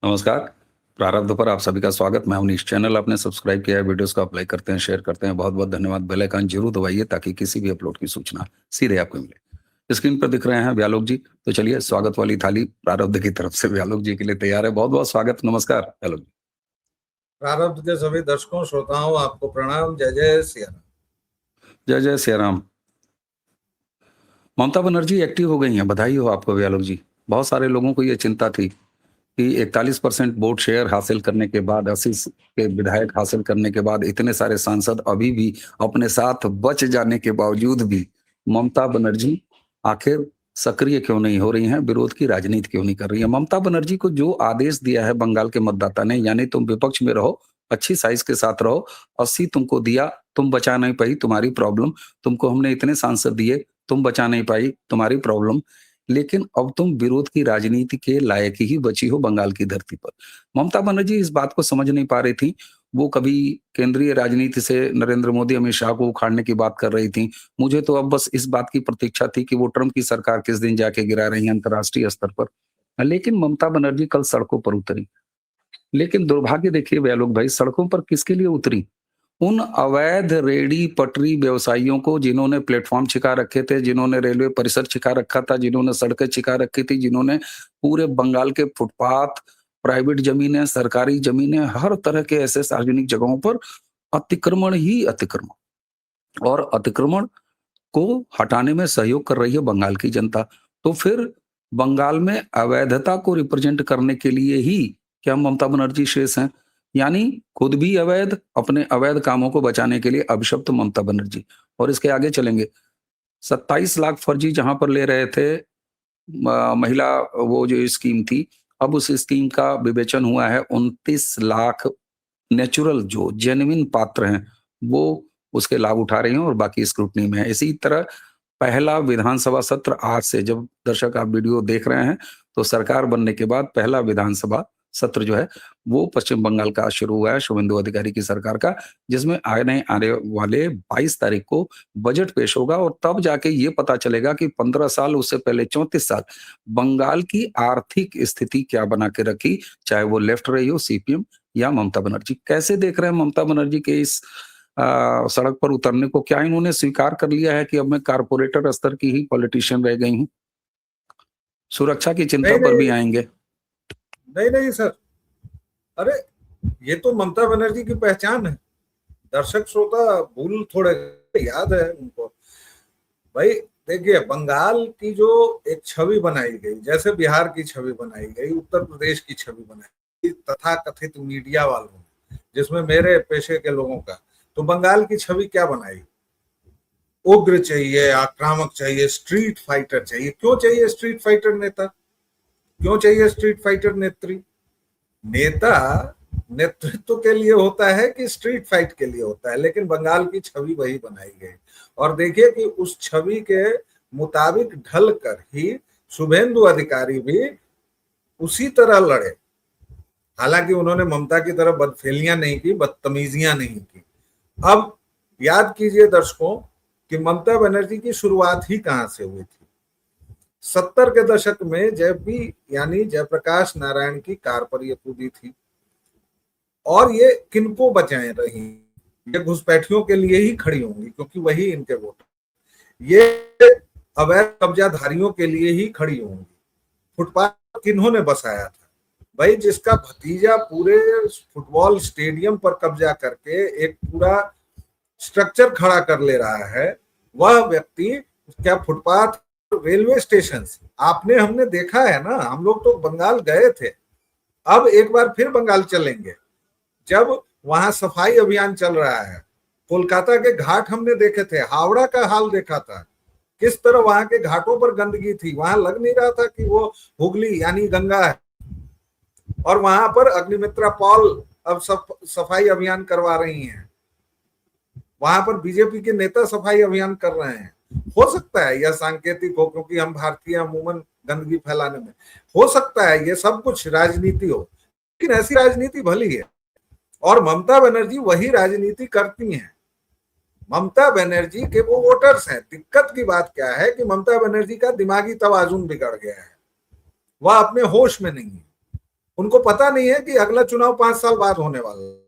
नमस्कार। प्रारब्ध पर आप सभी का स्वागत। मैं अवनीश। चैनल आपने सब्सक्राइब किया है, वीडियोस को आप लाइक करते हैं, शेयर करते हैं, बहुत बहुत धन्यवाद। बेल आइकन जरूर दबाइए ताकि किसी भी अपलोड की सूचना सीधे आपको मिले। स्क्रीन पर दिख रहे हैं व्यालोक जी। तो चलिए, स्वागत वाली थाली प्रारब्ध की तरफ से व्यालोक जी के लिए तैयार है। बहुत बहुत स्वागत। नमस्कार व्यालोक जी। प्रारब्ध के सभी दर्शकों श्रोताओं आपको प्रणाम। जय जय सिया राम। जय जय सिया राम। ममता बनर्जी एक्टिव हो गई हैं, बधाई हो आपको व्यालोक जी। बहुत सारे लोगों को ये चिंता थी कि 41% वोट शेयर हासिल करने के बाद, 80 के विधायक हासिल करने के बाद, इतने सारे सांसद अभी भी अपने साथ बच जाने के बावजूद भी ममता बनर्जी आखिर सक्रिय क्यों नहीं हो रही हैं, विरोध की राजनीति क्यों नहीं कर रही हैं। ममता बनर्जी को जो आदेश दिया है बंगाल के मतदाता ने, यानी तुम विपक्ष में रहो, अच्छी साइज के साथ रहो, 80 तुमको दिया, तुम बचा नहीं पाई, तुम्हारी प्रॉब्लम। तुमको हमने इतने सांसद दिए, तुम बचा नहीं पाई, तुम्हारी प्रॉब्लम। लेकिन अब तुम विरोध की राजनीति के लायक ही बची हो बंगाल की धरती पर। ममता बनर्जी इस बात को समझ नहीं पा रही थी। वो कभी केंद्रीय राजनीति से नरेंद्र मोदी, अमित शाह को उखाड़ने की बात कर रही थी। मुझे तो अब बस इस बात की प्रतीक्षा थी कि वो ट्रंप की सरकार किस दिन जाके गिरा रही है अंतर्राष्ट्रीय स्तर पर। लेकिन ममता बनर्जी कल सड़कों पर उतरी। लेकिन दुर्भाग्य देखिए व्यालोक भाई, सड़कों पर किसके लिए उतरी? उन अवैध रेहड़ी पटरी व्यवसायियों को, जिन्होंने प्लेटफॉर्म छिका रखे थे, जिन्होंने रेलवे परिसर छिका रखा था, जिन्होंने सड़कें छिका रखी थी, जिन्होंने पूरे बंगाल के फुटपाथ, प्राइवेट जमीनें, सरकारी जमीनें, हर तरह के ऐसे सार्वजनिक जगहों पर अतिक्रमण ही अतिक्रमण, और अतिक्रमण को हटाने में सहयोग कर रही है बंगाल की जनता। तो फिर बंगाल में अवैधता को रिप्रेजेंट करने के लिए ही क्या ममता बनर्जी शेष हैं? यानी खुद भी अवैध, अपने अवैध कामों को बचाने के लिए अभिशप्त ममता बनर्जी। और इसके आगे चलेंगे, 27 लाख फर्जी जहां पर ले रहे थे महिला, वो जो स्कीम थी, अब उस स्कीम का विवेचन हुआ है। 29 लाख नेचुरल जो जेन्युइन पात्र हैं, वो उसके लाभ उठा रहे हैं और बाकी स्क्रूटनी में है। इसी तरह पहला विधानसभा सत्र आज से, जब दर्शक आप वीडियो देख रहे हैं, तो सरकार बनने के बाद पहला विधानसभा सत्र जो है वो पश्चिम बंगाल का शुरू हुआ है, शुभेंदु अधिकारी की सरकार का, जिसमें आने आने वाले 22 तारीख को बजट पेश होगा। और तब जाके ये पता चलेगा कि 15 साल, उससे पहले 34 साल बंगाल की आर्थिक स्थिति क्या बना के रखी, चाहे वो लेफ्ट रही हो, सीपीएम या ममता बनर्जी। कैसे देख रहे हैं ममता बनर्जी के इस सड़क पर उतरने को? क्या इन्होंने स्वीकार कर लिया है कि अब मैं कारपोरेटर स्तर की ही पॉलिटिशियन रह गई हूँ? सुरक्षा की चिंता नहीं पर भी नहीं, आएंगे। नहीं नहीं सर। अरे, ये तो ममता बनर्जी की पहचान है। दर्शक श्रोता भूल थोड़े याद है उनको। भाई देखिए, बंगाल की जो एक छवि बनाई गई, जैसे बिहार की छवि बनाई गई, उत्तर प्रदेश की छवि बनाई गई तथा कथित मीडिया वालों ने, जिसमें मेरे पेशे के लोगों का, तो बंगाल की छवि क्या बनाई? उग्र चाहिए, आक्रामक चाहिए, स्ट्रीट फाइटर चाहिए। क्यों चाहिए स्ट्रीट फाइटर नेता? क्यों चाहिए स्ट्रीट फाइटर नेत्री? नेता नेतृत्व के लिए होता है कि स्ट्रीट फाइट के लिए होता है? लेकिन बंगाल की छवि वही बनाई गई। और देखिए कि उस छवि के मुताबिक ढल कर ही शुभेंदु अधिकारी भी उसी तरह लड़े। हालांकि उन्होंने ममता की तरह बदफेलियां नहीं की, बदतमीजियां नहीं की। अब याद कीजिए दर्शकों कि ममता बनर्जी की शुरुआत ही कहां से हुई थी। 70 के दशक में जब भी, यानी जयप्रकाश नारायण की कार पर ये कूदी थी। और ये किनको बचाए रही? ये घुसपैठियों के लिए ही खड़ी होंगी, क्योंकि वही इनके वोट। ये अवैध कब्जाधारियों के लिए ही खड़ी होंगी। फुटपाथ किन्होंने बसाया था? भाई, जिसका भतीजा पूरे फुटबॉल स्टेडियम पर कब्जा करके एक पूरा स्ट्रक्चर खड़ा कर ले रहा है, वह व्यक्ति क्या फुटपाथ? रेलवे स्टेशन आपने हमने देखा है ना, हम लोग तो बंगाल गए थे। अब एक बार फिर बंगाल चलेंगे, जब वहां सफाई अभियान चल रहा है। कोलकाता के घाट हमने देखे थे, हावड़ा का हाल देखा था, किस तरह वहां के घाटों पर गंदगी थी। वहां लग नहीं रहा था कि वो हुगली यानी गंगा है। और वहां पर अग्निमित्रा पॉल अब सफाई अभियान करवा रही हैं। वहां पर बीजेपी के नेता सफाई अभियान कर रहे हैं। हो सकता है यह सांकेतिक हो, क्योंकि हम भारतीय अमूमन गंदगी फैलाने में, हो सकता है ये सब कुछ राजनीति हो, लेकिन ऐसी राजनीति भली है। और ममता बनर्जी वही राजनीति करती हैं। ममता बनर्जी के वो वोटर्स हैं। दिक्कत की बात क्या है कि ममता बनर्जी का दिमागी तवाजुन बिगड़ गया है। वह अपने होश में नहीं है। उनको पता नहीं है कि अगला चुनाव 5 साल बाद होने वाला है।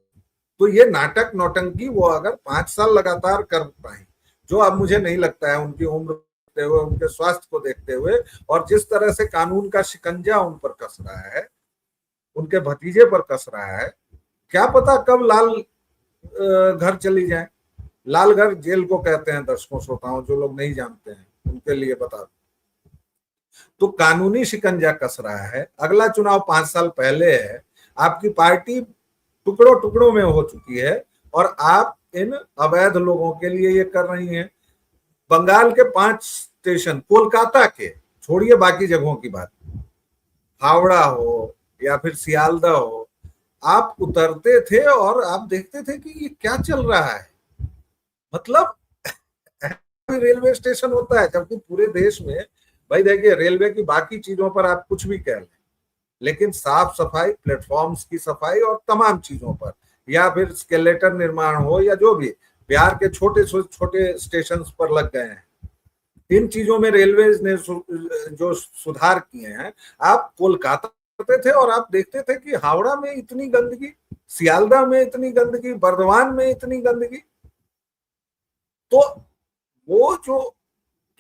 तो ये नाटक नौटंकी वो अगर 5 साल लगातार कर पाए, जो अब मुझे नहीं लगता है, उनकी उम्र देखते हुए, उनके स्वास्थ्य को देखते हुए, और जिस तरह से कानून का शिकंजा उन पर कस रहा है, उनके भतीजे पर कस रहा है, क्या पता कब लाल घर चली जाए। लाल घर जेल को कहते हैं, दर्शकों श्रोताओं जो लोग नहीं जानते हैं उनके लिए बता दूं। तो कानूनी शिकंजा कस रहा है। अगला चुनाव 5 साल पहले है, आपकी पार्टी टुकड़ों टुकड़ों में हो चुकी है और आप इन अवैध लोगों के लिए ये कर रही हैं। बंगाल के 5 स्टेशन, कोलकाता के छोड़िए बाकी जगहों की बात, हावड़ा हो या फिर सियालदह हो, आप उतरते थे और आप देखते थे कि ये क्या चल रहा है। मतलब रेलवे स्टेशन होता है, जबकि पूरे देश में भाई देखिए रेलवे की बाकी चीजों पर आप कुछ भी कह लें, लेकिन साफ सफाई, प्लेटफॉर्म्स की सफाई और तमाम चीजों पर, या फिर स्केलेटर निर्माण हो या जो भी, बिहार के छोटे छोटे स्टेशन पर लग गए हैं। इन चीजों में रेलवे ने जो सुधार किए हैं। आप कोलकाता करते थे और आप देखते थे कि हावड़ा में इतनी गंदगी, सियालदह में इतनी गंदगी, बर्दवान में इतनी गंदगी। तो वो जो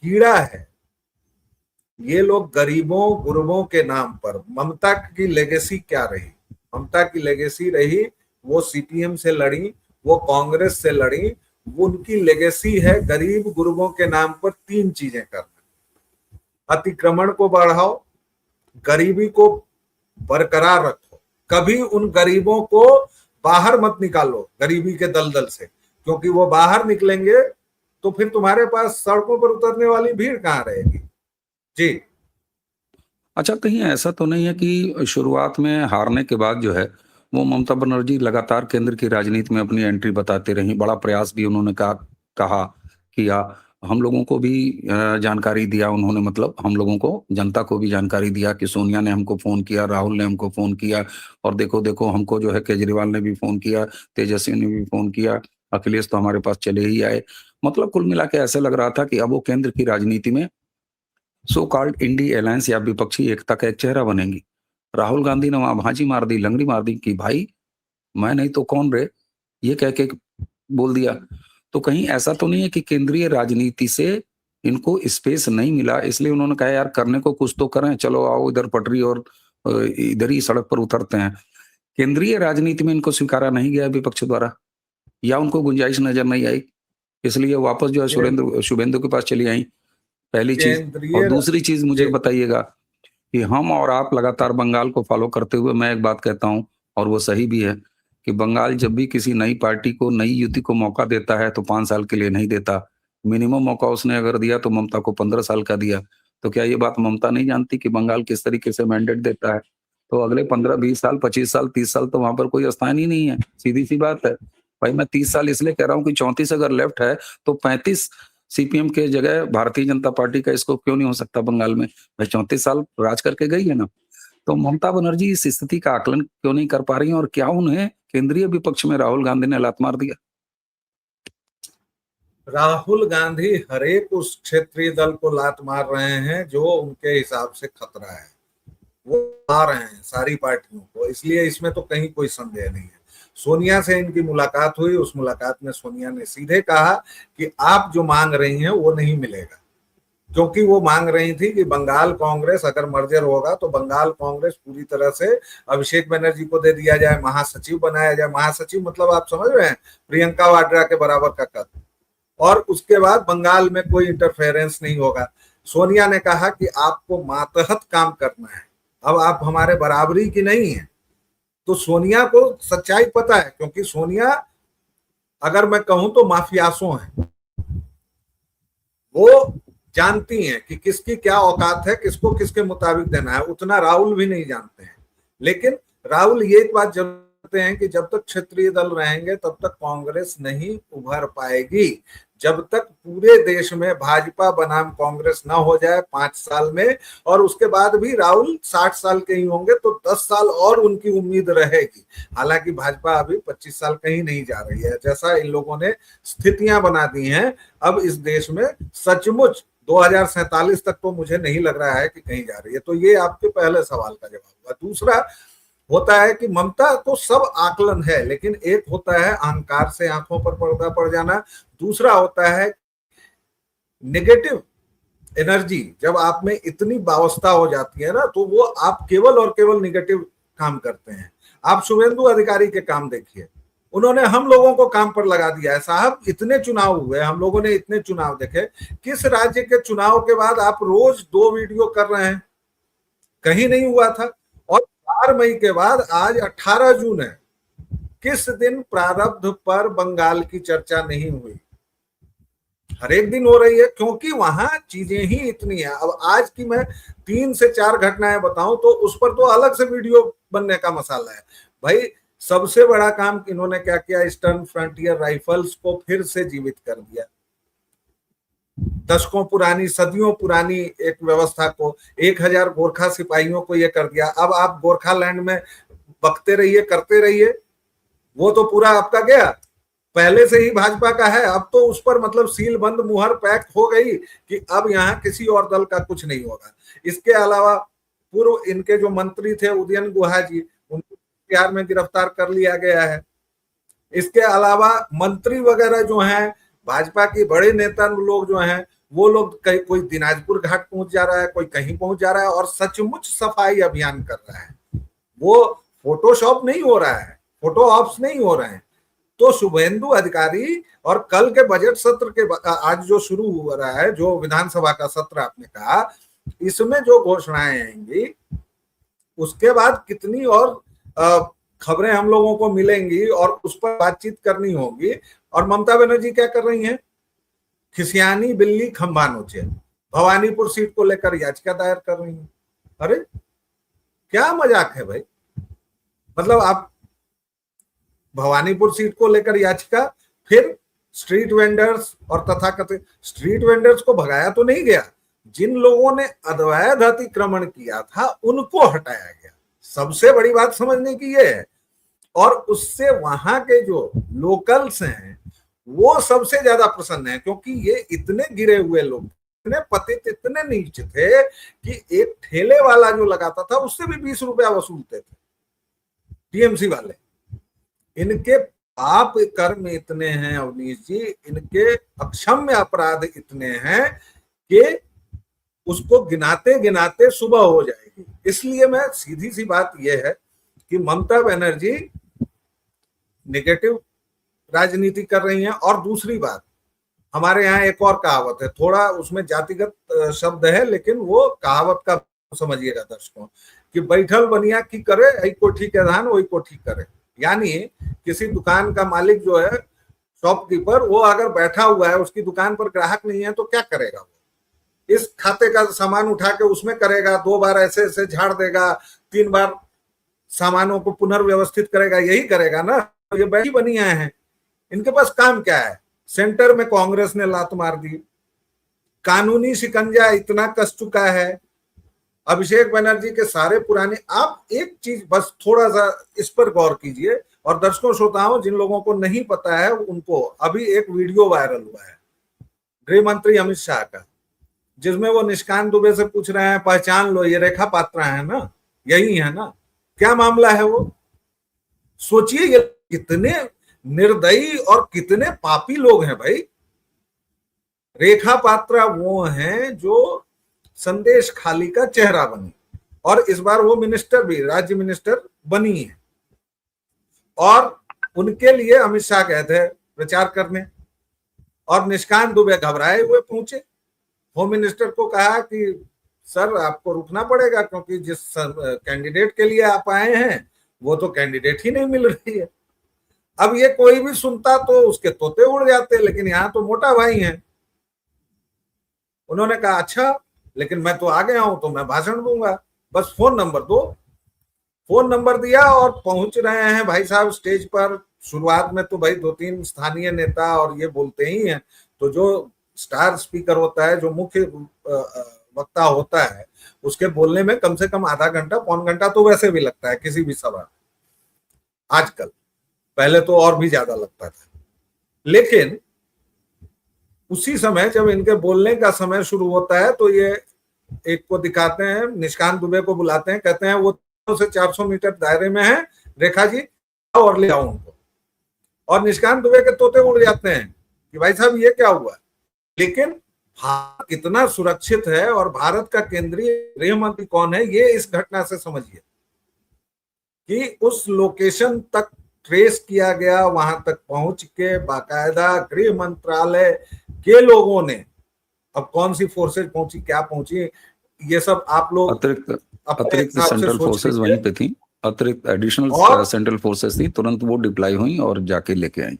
कीड़ा है, ये लोग गरीबों गुरबों के नाम पर, ममता की लेगेसी क्या रही? ममता की लेगेसी रही, वो सीपीएम से लड़ी, वो कांग्रेस से लड़ी, वो उनकी लेगेसी है गरीब गुरबों के नाम पर 3 चीजें करना। अतिक्रमण को बढ़ाओ, गरीबी को बरकरार रखो, कभी उन गरीबों को बाहर मत निकालो गरीबी के दलदल से, क्योंकि वो बाहर निकलेंगे तो फिर तुम्हारे पास सड़कों पर उतरने वाली भीड़ कहाँ रहेगी। जी। अच्छा, कहीं ऐसा तो नहीं है कि शुरुआत में हारने के बाद जो है वो ममता बनर्जी लगातार केंद्र की राजनीति में अपनी एंट्री बताते रही, बड़ा प्रयास भी उन्होंने कहा किया, हम लोगों को भी जानकारी दिया उन्होंने, मतलब हम लोगों को, जनता को भी जानकारी दिया कि सोनिया ने हमको फोन किया, राहुल ने हमको फोन किया, और देखो देखो हमको जो है केजरीवाल ने भी फोन किया, तेजस्वी ने भी फोन किया, अखिलेश तो हमारे पास चले ही आए। मतलब कुल मिला के ऐसे लग रहा था कि अब वो केंद्र की राजनीति में सो कॉल्ड इंडी अलायंस या विपक्षी एकता का एक चेहरा बनेंगी। राहुल गांधी ने वहां भाजी मार दी, लंगड़ी मार दी कि भाई मैं नहीं तो कौन रे, ये कह के बोल दिया। तो कहीं ऐसा तो नहीं है कि केंद्रीय राजनीति से इनको स्पेस नहीं मिला, इसलिए उन्होंने कहा यार करने को कुछ तो करें, चलो आओ इधर पटरी और इधर ही सड़क पर उतरते हैं। केंद्रीय राजनीति में इनको स्वीकारा नहीं गया विपक्ष द्वारा, या उनको गुंजाइश नजर नहीं आई, इसलिए वापस जो है शुभेंदु के पास चली आई, पहली चीज। और दूसरी चीज मुझे बताइएगा कि हम और आप लगातार बंगाल को फॉलो करते हुए, मैं एक बात कहता हूं और वो सही भी है कि बंगाल जब भी किसी नई पार्टी को, नई युति को मौका देता है तो 5 साल के लिए नहीं देता। मिनिमम मौका उसने अगर दिया तो ममता को 15 साल का दिया। तो क्या ये बात ममता नहीं जानती कि बंगाल किस तरीके से मैंडेट देता है? तो अगले 15, 20 साल, 25 साल, 30 साल तो वहां पर कोई स्थान ही नहीं है। सीधी सी बात है भाई। मैं 30 साल इसलिए कह रहा हूँ कि 34 अगर लेफ्ट है तो 35 सीपीएम के जगह भारतीय जनता पार्टी का इसको क्यों नहीं हो सकता बंगाल में? भाई 34 साल राज करके गई है ना। तो ममता बनर्जी इस स्थिति का आकलन क्यों नहीं कर पा रही हैं, और क्या उन्हें केंद्रीय विपक्ष में राहुल गांधी ने लात मार दिया? राहुल गांधी हरेक उस क्षेत्रीय दल को लात मार रहे हैं जो उनके हिसाब से खतरा है, वो आ रहे हैं सारी पार्टियों को, इसलिए इसमें तो कहीं कोई संदेह नहीं है। सोनिया से इनकी मुलाकात हुई, उस मुलाकात में सोनिया ने सीधे कहा कि आप जो मांग रही हैं वो नहीं मिलेगा, क्योंकि वो मांग रही थी कि बंगाल कांग्रेस अगर मर्जर होगा तो बंगाल कांग्रेस पूरी तरह से अभिषेक बनर्जी को दे दिया जाए, महासचिव बनाया जाए। महासचिव मतलब आप समझ रहे हैं, प्रियंका वाड्रा के बराबर का कद, और उसके बाद बंगाल में कोई इंटरफेरेंस नहीं होगा। सोनिया ने कहा कि आपको मातहत काम करना है, अब आप हमारे बराबरी की नहीं है। तो सोनिया को सच्चाई पता है, क्योंकि सोनिया अगर मैं कहूं तो माफियासों है, वो जानती हैं कि किसकी क्या औकात है, किसको किसके मुताबिक देना है। उतना राहुल भी नहीं जानते हैं, लेकिन राहुल ये बात जानते हैं कि जब तक क्षेत्रीय दल रहेंगे तब तक कांग्रेस नहीं उभर पाएगी, जब तक पूरे देश में भाजपा बनाम कांग्रेस ना हो जाए 5 साल में। और उसके बाद भी राहुल 60 साल के ही होंगे तो 10 साल और उनकी उम्मीद रहेगी। हालांकि भाजपा अभी 25 साल कहीं नहीं जा रही है, जैसा इन लोगों ने स्थितियां बना दी हैं। अब इस देश में सचमुच 2047 तक तो मुझे नहीं लग रहा है कि कहीं जा रही है। तो ये आपके पहले सवाल का जवाब हुआ। दूसरा, होता है कि ममता तो सब आकलन है, लेकिन एक होता है अहंकार से आंखों पर पर्दा पड़ जाना, दूसरा होता है नेगेटिव एनर्जी। जब आप में इतनी वावस्था हो जाती है ना, तो वो आप केवल और केवल नेगेटिव काम करते हैं। आप शुभेंदु अधिकारी के काम देखिए, उन्होंने हम लोगों को काम पर लगा दिया है। साहब इतने चुनाव हुए, हम लोगों ने इतने चुनाव देखे, किस राज्य के चुनाव के बाद आप रोज 2 वीडियो कर रहे हैं? कहीं नहीं हुआ था। और 4 मई के बाद आज 18 जून है, किस दिन प्रारब्ध पर बंगाल की चर्चा नहीं हुई? हर एक दिन हो रही है, क्योंकि वहां चीजें ही इतनी है। अब आज की मैं 3 से 4 घटनाएं बताऊं तो उस पर तो अलग से वीडियो बनने का मसाला है भाई। सबसे बड़ा काम इन्होंने क्या किया, ईस्टर्न फ्रंटियर राइफल्स को फिर से जीवित कर दिया। दशकों पुरानी, सदियों पुरानी एक व्यवस्था को, 1000 गोरखा सिपाहियों को ये कर दिया। अब आप गोरखालैंड में बकते रहिए, करते रहिए, वो तो पूरा आपका गया, पहले से ही भाजपा का है। अब तो उस पर मतलब सील बंद, मुहर पैक हो गई कि अब यहाँ किसी और दल का कुछ नहीं होगा। इसके अलावा पूर्व इनके जो मंत्री थे उदयन गुहा जी, उनको बिहार में गिरफ्तार कर लिया गया है। इसके अलावा मंत्री वगैरह जो हैं, भाजपा के बड़े नेता लोग जो हैं, वो लोग कहीं कोई दिनाजपुर घाट पहुंच जा रहा है, कोई कहीं पहुंच जा रहा है और सचमुच सफाई अभियान कर रहा है। वो फोटोशॉप नहीं हो रहा है, फोटो ऑप्स नहीं हो रहे हैं। तो शुभेंदु अधिकारी और कल के बजट सत्र के आज जो शुरू हो रहा है, जो विधानसभा का सत्र आपने कहा, इसमें जो घोषणाएं आएंगी उसके बाद कितनी और खबरें हम लोगों को मिलेंगी और उस पर बातचीत करनी होगी। और ममता बनर्जी क्या कर रही हैं? खिसियानी बिल्ली खंभा नोचे, भवानीपुर सीट को लेकर याचिका दायर कर रही हैं। अरे क्या मजाक है भाई। मतलब आप भवानीपुर सीट को लेकर याचिका, फिर स्ट्रीट वेंडर्स और तथाकथित स्ट्रीट वेंडर्स को भगाया तो नहीं गया, जिन लोगों ने अवैध अतिक्रमण किया था उनको हटाया गया। सबसे बड़ी बात समझने की ये है। और उससे वहां के जो लोकल्स हैं वो सबसे ज्यादा प्रसन्न है, क्योंकि ये इतने गिरे हुए लोग, इतने पतित, इतने नीच थे कि एक ठेले वाला जो लगाता था उससे भी 20 रुपया वसूलते थे टीएमसी वाले। इनके पाप कर्म इतने हैं अवनीश जी, इनके अक्षम्य अपराध इतने हैं कि उसको गिनाते गिनाते सुबह हो जाएगी। इसलिए मैं सीधी सी बात यह है कि ममता बनर्जी नेगेटिव राजनीति कर रही हैं। और दूसरी बात, हमारे यहाँ एक और कहावत है, थोड़ा उसमें जातिगत शब्द है, लेकिन वो कहावत का समझिएगा दर्शकों, कि बैठल बनिया की करे ऐ कोठी के धान वही कोठी करे। यानी किसी दुकान का मालिक जो है, शॉपकीपर, वो अगर बैठा हुआ है, उसकी दुकान पर ग्राहक नहीं है तो क्या करेगा? वो इस खाते का सामान उठा के उसमें करेगा, 2 बार ऐसे ऐसे झाड़ देगा, 3 बार सामानों को पुनर्व्यवस्थित करेगा, यही करेगा ना। ये बैठी बनिया हैं, इनके पास काम क्या है? सेंटर में कांग्रेस ने लात मार दी, कानूनी शिकंजा इतना कस चुका है, अभिषेक बनर्जी के सारे पुराने। आप एक चीज बस थोड़ा सा इस पर गौर कीजिए, और दर्शकों श्रोताओं, जिन लोगों को नहीं पता है उनको, अभी एक वीडियो वायरल हुआ है गृह मंत्री अमित शाह का, जिसमें वो निष्कांत दुबे से पूछ रहे हैं, पहचान लो ये रेखा पात्रा है ना, यही है ना, क्या मामला है वो? सोचिए ये कितने निर्दयी और कितने पापी लोग हैं भाई। रेखा पात्रा वो हैं जो संदेश खाली का चेहरा बनी, और इस बार वो मिनिस्टर भी, राज्य मिनिस्टर बनी है। और उनके लिए अमित शाह गए थे प्रचार करने, और निष्कांत दुबे घबराए हुए पहुंचे। होम मिनिस्टर को कहा कि सर आपको रुकना पड़ेगा, क्योंकि जिस कैंडिडेट के लिए आप आए हैं वो तो कैंडिडेट ही नहीं मिल रही है। अब ये कोई भी सुनता तो उसके तोते उड़ जाते, लेकिन यहाँ तो मोटा भाई हैं। उन्होंने कहा अच्छा, लेकिन मैं तो आ गया हूं तो मैं भाषण दूंगा, बस फोन नंबर दो। फोन नंबर दिया और पहुंच रहे हैं भाई साहब स्टेज पर। शुरुआत में तो भाई 2-3 स्थानीय नेता और ये बोलते ही हैं, तो जो स्टार स्पीकर होता है, जो मुख्य वक्ता होता है, उसके बोलने में कम से कम आधा घंटा, पौन घंटा तो वैसे भी लगता है किसी भी सभा। आजकल, पहले तो और भी ज्यादा लगता था। लेकिन उसी समय जब इनके बोलने का समय शुरू होता है तो ये एक को दिखाते हैं, निष्कांत दुबे को बुलाते हैं, कहते हैं वो से 400 मीटर दायरे में है, रेखा जी आओ और ले आओ उनको। और निशिकांत दुबे के तोते उड़ जाते हैं कि भाई साहब ये क्या हुआ। लेकिन भारत कितना सुरक्षित है और भारत का केंद्रीय गृह मंत्री कौन है, ये इस घटना से समझिए कि उस लोकेशन तक ट्रेस किया गया, वहां तक पहुंच के बाकायदा गृह मंत्रालय के लोगों ने, अब कौन सी फोर्सेज पहुंची क्या पहुंची ये सब आप लोग अतिरिक्त सेंट्रल फोर्सेज वहीं पे थी, अतिरिक्त एडिशनल सेंट्रल फोर्सेज थी, तुरंत वो डिप्लॉय हुई और जाके लेके आई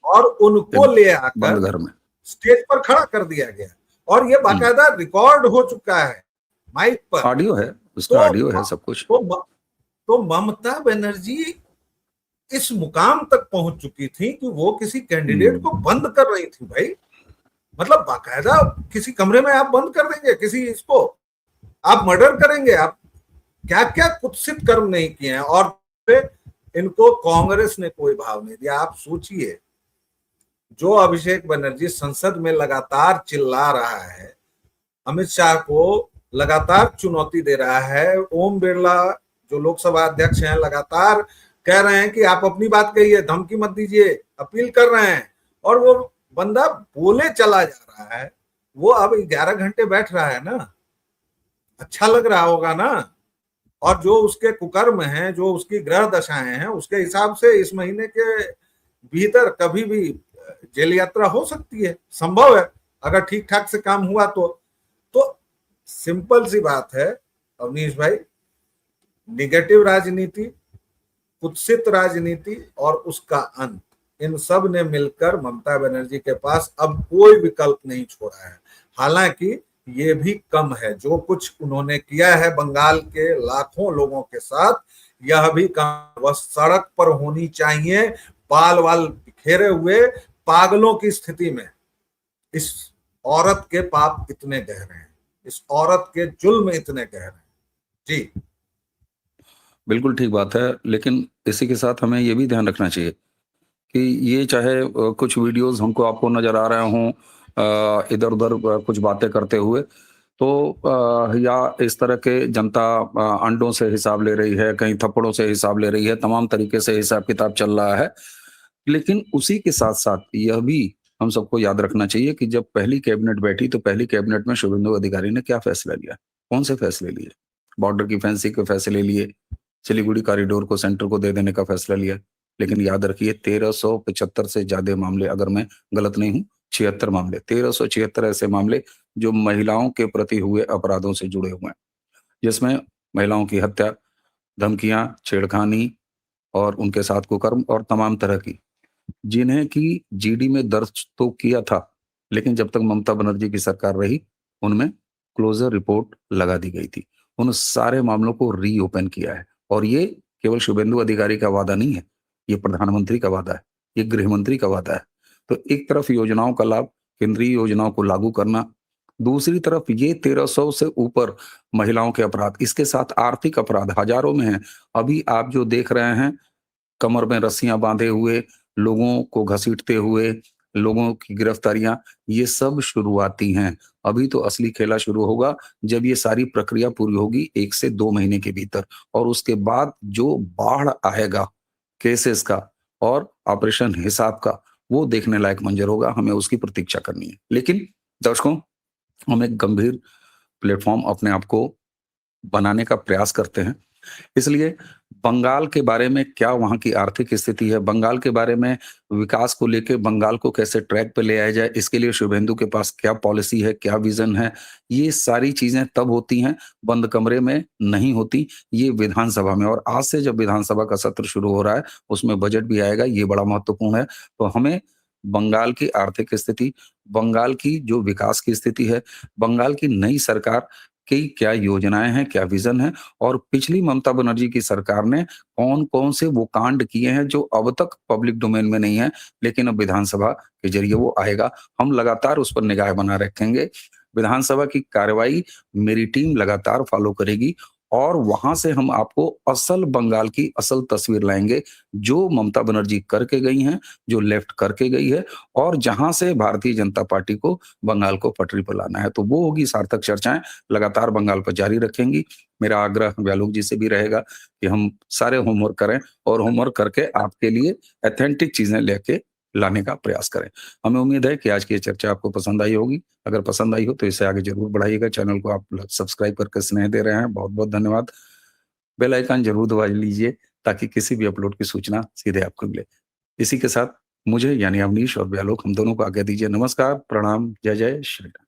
और उनको ले आकर बंद घर में स्टेज पर खड़ा कर दिया गया। और ये बाकायदा रिकॉर्ड हो चुका है माइक पर, ऑडियो है उसका, ऑडियो है सब कुछ। तो ममता बनर्जी इस मुकाम तक पहुंच चुकी थी कि वो किसी कैंडिडेट को बंद कर रही थी। भाई मतलब बाकायदा किसी कमरे में आप बंद कर देंगे, किसी इसको आप मर्डर करेंगे, आप क्या क्या कुत्सित कर्म नहीं किए हैं। और इनको कांग्रेस ने कोई भाव नहीं दिया। आप सोचिए, जो अभिषेक बनर्जी संसद में लगातार चिल्ला रहा है, अमित शाह को लगातार चुनौती दे रहा है, ओम बिरला जो लोकसभा अध्यक्ष हैं लगातार कह रहे हैं कि आप अपनी बात कहिए, धमकी मत दीजिए, अपील कर रहे हैं, और वो बंदा बोले चला जा रहा है। वो अब 11 घंटे बैठ रहा है ना, अच्छा लग रहा होगा ना। और जो उसके कुकर्म हैं, जो उसकी ग्रह दशाएं हैं, उसके हिसाब से इस महीने के भीतर कभी भी जेल यात्रा हो सकती है, संभव है अगर ठीक ठाक से काम हुआ तो सिंपल सी बात है अवनीश भाई, निगेटिव राजनीति, कुत्सित राजनीति और उसका अंत, इन सब ने मिलकर ममता बनर्जी के पास अब कोई विकल्प नहीं छोड़ा है। हालांकि ये भी कम है, जो कुछ उन्होंने किया है बंगाल के लाखों लोगों के साथ, यह भी कम। वह सड़क पर होनी चाहिए, बाल बाल बिखेरे हुए पागलों की स्थिति में। इस औरत के पाप इतने गहरे हैं, इस औरत के जुल्म इतने गहरे हैं। जी बिल्कुल ठीक बात है, लेकिन इसी के साथ हमें ये भी ध्यान रखना चाहिए कि ये चाहे कुछ वीडियोस हमको आपको नजर आ रहे हों इधर उधर कुछ बातें करते हुए, तो या इस तरह के जनता अंडों से हिसाब ले रही है, कहीं थप्पड़ों से हिसाब ले रही है, तमाम तरीके से हिसाब किताब चल रहा है। लेकिन उसी के साथ साथ यह भी हम सबको याद रखना चाहिए कि जब पहली कैबिनेट बैठी तो पहली कैबिनेट में शुभेंदु अधिकारी ने क्या फैसला लिया, कौन से फैसले लिए? बॉर्डर की फेंसिंग के फैसले लिए, सिलीगुड़ी कॉरिडोर को सेंटर को दे देने का फैसला लिया। लेकिन याद रखिए 1375 से ज्यादा मामले, अगर मैं गलत नहीं हूं 76 मामले, 1376 ऐसे मामले जो महिलाओं के प्रति हुए अपराधों से जुड़े हुए हैं, जिसमें महिलाओं की हत्या, धमकियां, छेड़खानी और उनके साथ कुकर्म और तमाम तरह की, जिन्हें की जीडी में दर्ज तो किया था, लेकिन जब तक ममता बनर्जी की सरकार रही उनमें क्लोजर रिपोर्ट लगा दी गई थी। उन सारे मामलों को रीओपन किया है और ये केवल शुभेंदु अधिकारी का वादा नहीं है, ये प्रधानमंत्री का वादा है, ये गृह मंत्री का वादा है। तो एक तरफ योजनाओं का लाभ, केंद्रीय योजनाओं को लागू करना, दूसरी तरफ ये 1300 से ऊपर महिलाओं के अपराध, इसके साथ आर्थिक अपराध हजारों में हैं। अभी आप जो देख रहे हैं, कमर में रस्सियां बांधे हुए, लोगों को घसीटते हुए, लोगों की गिरफ्तारियां, ये सब शुरुआती हैं। अभी तो असली खेला शुरू होगा जब ये सारी प्रक्रिया पूरी होगी 1 से 2 महीने के भीतर, और उसके बाद जो बाढ़ आएगा केसेस का और ऑपरेशन हिसाब का, वो देखने लायक मंजर होगा। हमें उसकी प्रतीक्षा करनी है। लेकिन दर्शकों, हम एक गंभीर प्लेटफॉर्म अपने आप को बनाने का प्रयास करते हैं, इसलिए बंगाल के बारे में क्या वहाँ की आर्थिक स्थिति है, बंगाल के बारे में विकास को लेके बंगाल को कैसे ट्रैक पे ले आया जाए, इसके लिए शुभेंदु के पास क्या पॉलिसी है, क्या विजन है, ये सारी चीजें तब होती हैं, बंद कमरे में नहीं होती, ये विधानसभा में। और आज से जब विधानसभा का सत्र शुरू हो रहा है, उसमें बजट भी आएगा, ये बड़ा महत्वपूर्ण है। तो हमें बंगाल की आर्थिक स्थिति, बंगाल की जो विकास की स्थिति है, बंगाल की नई सरकार की क्या योजनाएं हैं, क्या विजन है, और पिछली ममता बनर्जी की सरकार ने कौन-कौन से वो कांड किए हैं जो अब तक पब्लिक डोमेन में नहीं है, लेकिन अब विधानसभा के जरिए वो आएगा। हम लगातार उस पर निगाह बनाए रखेंगे। विधानसभा की कार्रवाई मेरी टीम लगातार फॉलो करेगी और वहां से हम आपको असल बंगाल की असल तस्वीर लाएंगे, जो ममता बनर्जी करके गई हैं, जो लेफ्ट करके गई है, और जहां से भारतीय जनता पार्टी को बंगाल को पटरी पर लाना है। तो वो होगी सार्थक चर्चाएं, लगातार बंगाल पर जारी रखेंगी। मेरा आग्रह व्यालोक जी से भी रहेगा कि हम सारे होमवर्क करें और होमवर्क करके आपके लिए ऑथेंटिक चीजें लेके लाने का प्रयास करें। हमें उम्मीद है कि आज की ये चर्चा आपको पसंद आई होगी। अगर पसंद आई हो तो इसे आगे जरूर बढ़ाइएगा। चैनल को आप सब्सक्राइब करके स्नेह दे रहे हैं, बहुत बहुत धन्यवाद। बेल आइकन जरूर दबा लीजिए ताकि किसी भी अपलोड की सूचना सीधे आपको मिले। इसी के साथ मुझे यानी अवनीश और व्यालोक, हम दोनों को आज्ञा दीजिए। नमस्कार, प्रणाम, जय जय श्री राम।